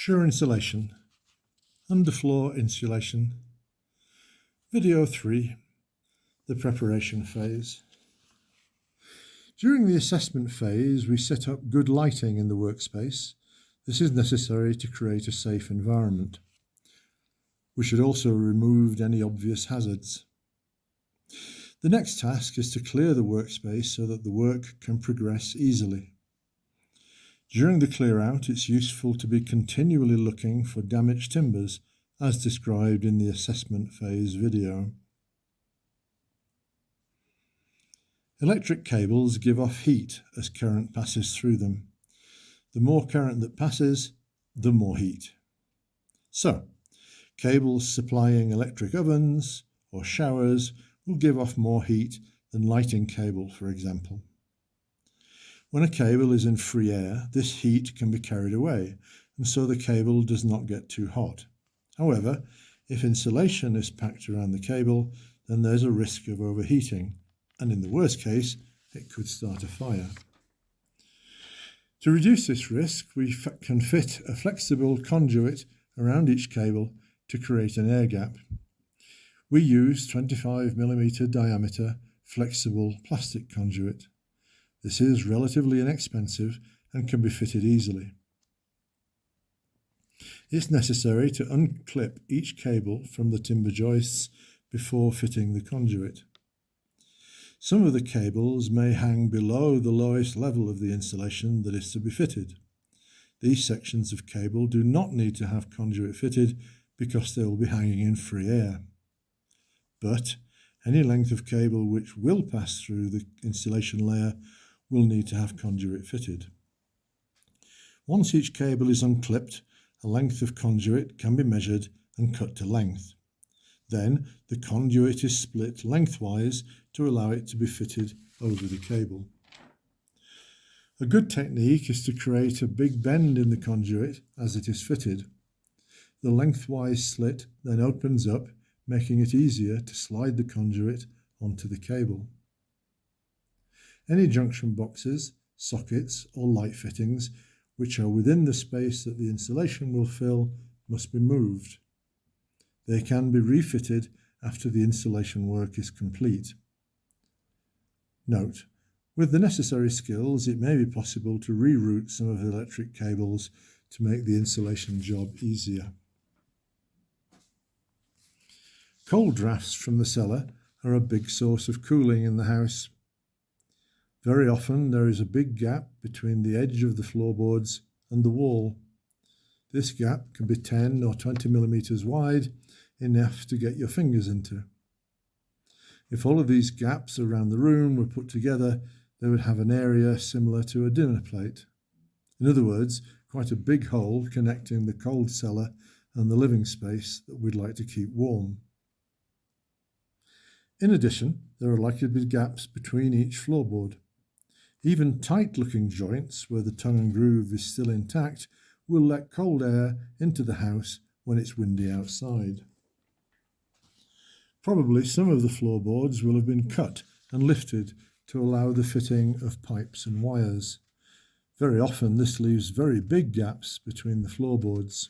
Sure Insulation, Underfloor Insulation, Video 3, the preparation phase. During the assessment phase, we set up good lighting in the workspace. This is necessary to create a safe environment. We should also remove any obvious hazards. The next task is to clear the workspace so that the work can progress easily. During the clear out, it's useful to be continually looking for damaged timbers, as described in the assessment phase video. Electric cables give off heat as current passes through them. The more current that passes, the more heat. So, cables supplying electric ovens or showers will give off more heat than lighting cable, for example. When a cable is in free air, this heat can be carried away, and so the cable does not get too hot. However, if insulation is packed around the cable, then there's a risk of overheating, and in the worst case, it could start a fire. To reduce this risk, we can fit a flexible conduit around each cable to create an air gap. We use 25mm diameter flexible plastic conduit. This is relatively inexpensive and can be fitted easily. It's necessary to unclip each cable from the timber joists before fitting the conduit. Some of the cables may hang below the lowest level of the insulation that is to be fitted. These sections of cable do not need to have conduit fitted because they will be hanging in free air. But any length of cable which will pass through the insulation layer will need to have conduit fitted. Once each cable is unclipped, a length of conduit can be measured and cut to length. Then the conduit is split lengthwise to allow it to be fitted over the cable. A good technique is to create a big bend in the conduit as it is fitted. The lengthwise slit then opens up, making it easier to slide the conduit onto the cable. Any junction boxes, sockets or light fittings which are within the space that the insulation will fill must be moved. They can be refitted after the insulation work is complete. Note, with the necessary skills, it may be possible to reroute some of the electric cables to make the insulation job easier. Cold drafts from the cellar are a big source of cooling in the house. Very often there is a big gap between the edge of the floorboards and the wall. This gap can be 10 or 20mm wide, enough to get your fingers into. If all of these gaps around the room were put together, they would have an area similar to a dinner plate. In other words, quite a big hole connecting the cold cellar and the living space that we'd like to keep warm. In addition, there are likely to be gaps between each floorboard. Even tight-looking joints where the tongue and groove is still intact will let cold air into the house when it's windy outside. Probably some of the floorboards will have been cut and lifted to allow the fitting of pipes and wires. Very often this leaves very big gaps between the floorboards.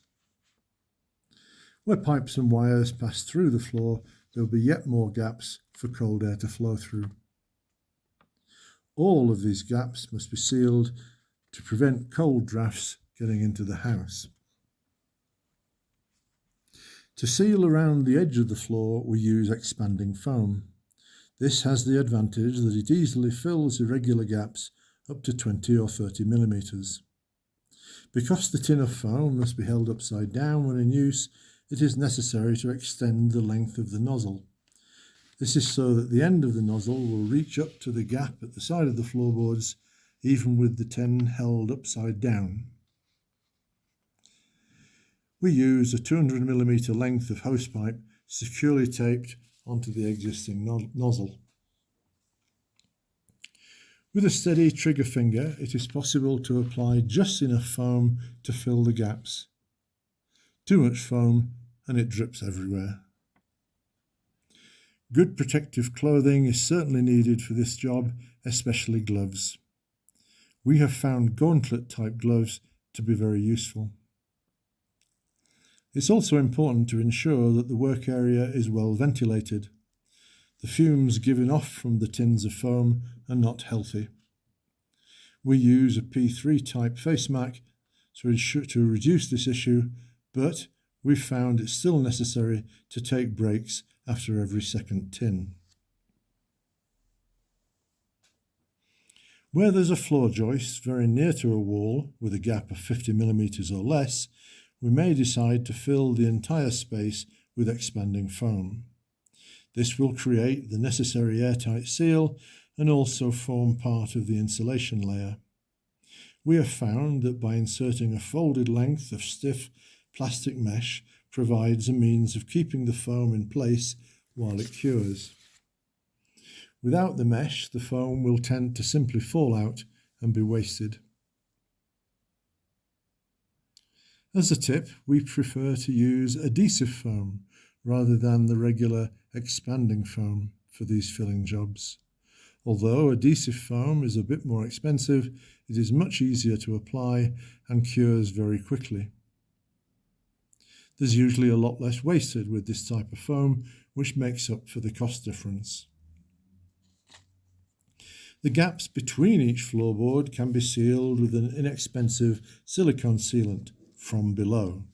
Where pipes and wires pass through the floor, there will be yet more gaps for cold air to flow through. All of these gaps must be sealed to prevent cold drafts getting into the house. To seal around the edge of the floor, we use expanding foam. This has the advantage that it easily fills irregular gaps up to 20 or 30mm. Because the tin of foam must be held upside down when in use, it is necessary to extend the length of the nozzle. This is so that the end of the nozzle will reach up to the gap at the side of the floorboards, even with the tin held upside down. We use a 200mm length of hosepipe securely taped onto the existing nozzle. With a steady trigger finger, it is possible to apply just enough foam to fill the gaps. Too much foam and it drips everywhere. Good protective clothing is certainly needed for this job, especially gloves. We have found gauntlet type gloves to be very useful. It's also important to ensure that the work area is well ventilated. The fumes given off from the tins of foam are not healthy. We use a P3 type face mat to reduce this issue, but we've found it's still necessary to take breaks after every second tin. Where there's a floor joist very near to a wall with a gap of 50 mm or less, we may decide to fill the entire space with expanding foam. This will create the necessary airtight seal and also form part of the insulation layer. We have found that by inserting a folded length of stiff plastic mesh provides a means of keeping the foam in place while it cures. Without the mesh, the foam will tend to simply fall out and be wasted. As a tip, we prefer to use adhesive foam rather than the regular expanding foam for these filling jobs. Although adhesive foam is a bit more expensive, it is much easier to apply and cures very quickly. There's usually a lot less wasted with this type of foam, which makes up for the cost difference. The gaps between each floorboard can be sealed with an inexpensive silicone sealant from below.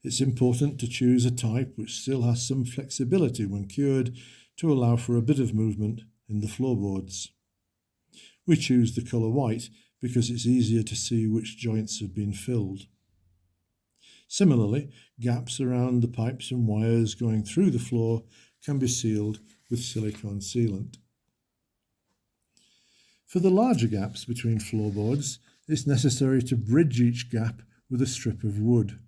It's important to choose a type which still has some flexibility when cured to allow for a bit of movement in the floorboards. We choose the colour white because it's easier to see which joints have been filled. Similarly, gaps around the pipes and wires going through the floor can be sealed with silicone sealant. For the larger gaps between floorboards, it's necessary to bridge each gap with a strip of wood.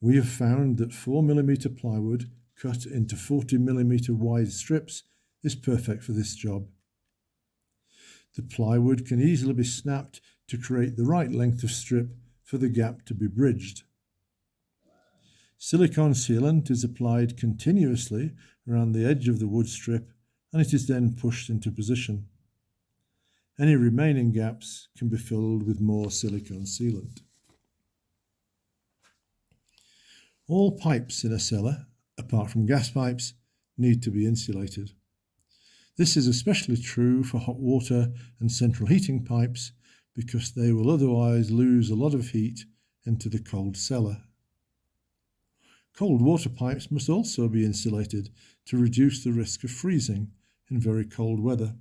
We have found that 4 mm plywood cut into 40 mm wide strips is perfect for this job. The plywood can easily be snapped to create the right length of strip for the gap to be bridged. Silicone sealant is applied continuously around the edge of the wood strip and it is then pushed into position. Any remaining gaps can be filled with more silicone sealant. All pipes in a cellar, apart from gas pipes, need to be insulated. This is especially true for hot water and central heating pipes because they will otherwise lose a lot of heat into the cold cellar. Cold water pipes must also be insulated to reduce the risk of freezing in very cold weather.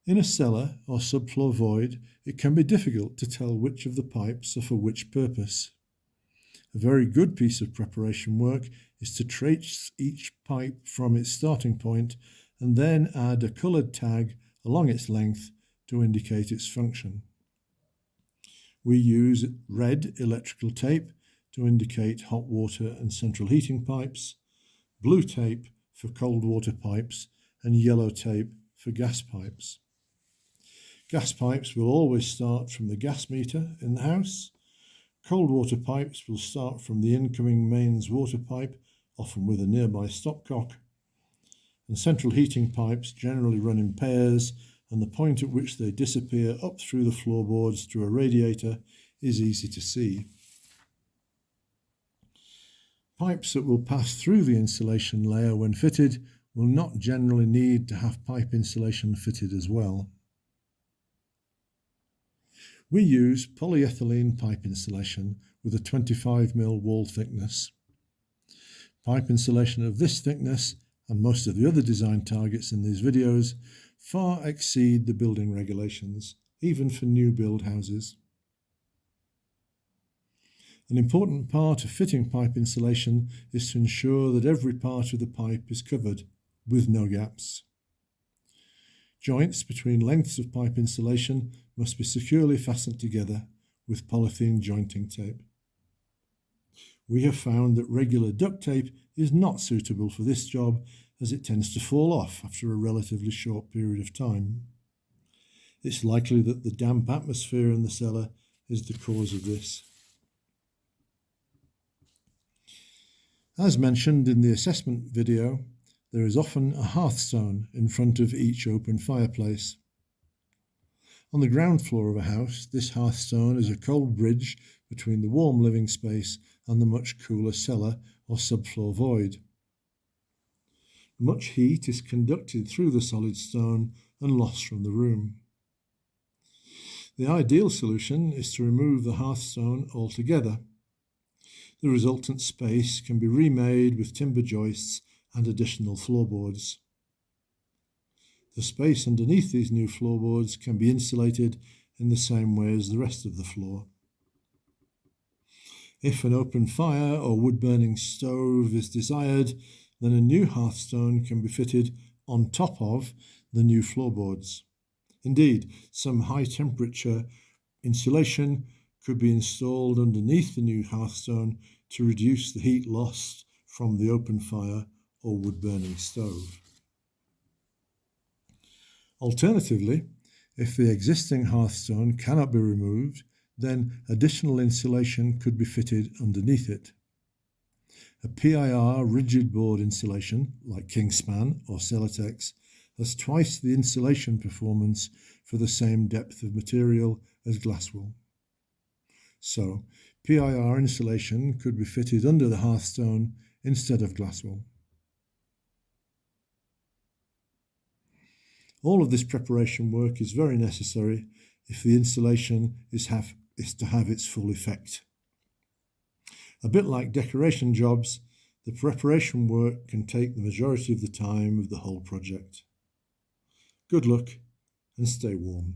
In a cellar or subfloor void, it can be difficult to tell which of the pipes are for which purpose. A very good piece of preparation work is to trace each pipe from its starting point and then add a coloured tag along its length to indicate its function. We use red electrical tape to indicate hot water and central heating pipes, blue tape for cold water pipes, and yellow tape for gas pipes. Gas pipes will always start from the gas meter in the house. Cold water pipes will start from the incoming mains water pipe, often with a nearby stopcock. And central heating pipes generally run in pairs, and the point at which they disappear up through the floorboards to a radiator is easy to see. Pipes that will pass through the insulation layer when fitted will not generally need to have pipe insulation fitted as well. We use polyethylene pipe insulation with a 25 mm wall thickness. Pipe insulation of this thickness and most of the other design targets in these videos far exceed the building regulations, even for new build houses. An important part of fitting pipe insulation is to ensure that every part of the pipe is covered with no gaps. Joints between lengths of pipe insulation must be securely fastened together with polythene jointing tape. We have found that regular duct tape is not suitable for this job as it tends to fall off after a relatively short period of time. It's likely that the damp atmosphere in the cellar is the cause of this. As mentioned in the assessment video, there is often a hearthstone in front of each open fireplace. On the ground floor of a house, this hearthstone is a cold bridge between the warm living space and the much cooler cellar or subfloor void. Much heat is conducted through the solid stone and lost from the room. The ideal solution is to remove the hearthstone altogether. The resultant space can be remade with timber joists and additional floorboards. The space underneath these new floorboards can be insulated in the same way as the rest of the floor. If an open fire or wood-burning stove is desired, then a new hearthstone can be fitted on top of the new floorboards. Indeed, some high-temperature insulation could be installed underneath the new hearthstone to reduce the heat lost from the open fire or wood-burning stove. Alternatively, if the existing hearthstone cannot be removed, then additional insulation could be fitted underneath it. A PIR rigid board insulation, like Kingspan or Celotex, has twice the insulation performance for the same depth of material as glass wool. So, PIR insulation could be fitted under the hearthstone instead of glass wool. All of this preparation work is very necessary if the insulation is to have its full effect. A bit like decoration jobs, the preparation work can take the majority of the time of the whole project. Good luck and stay warm.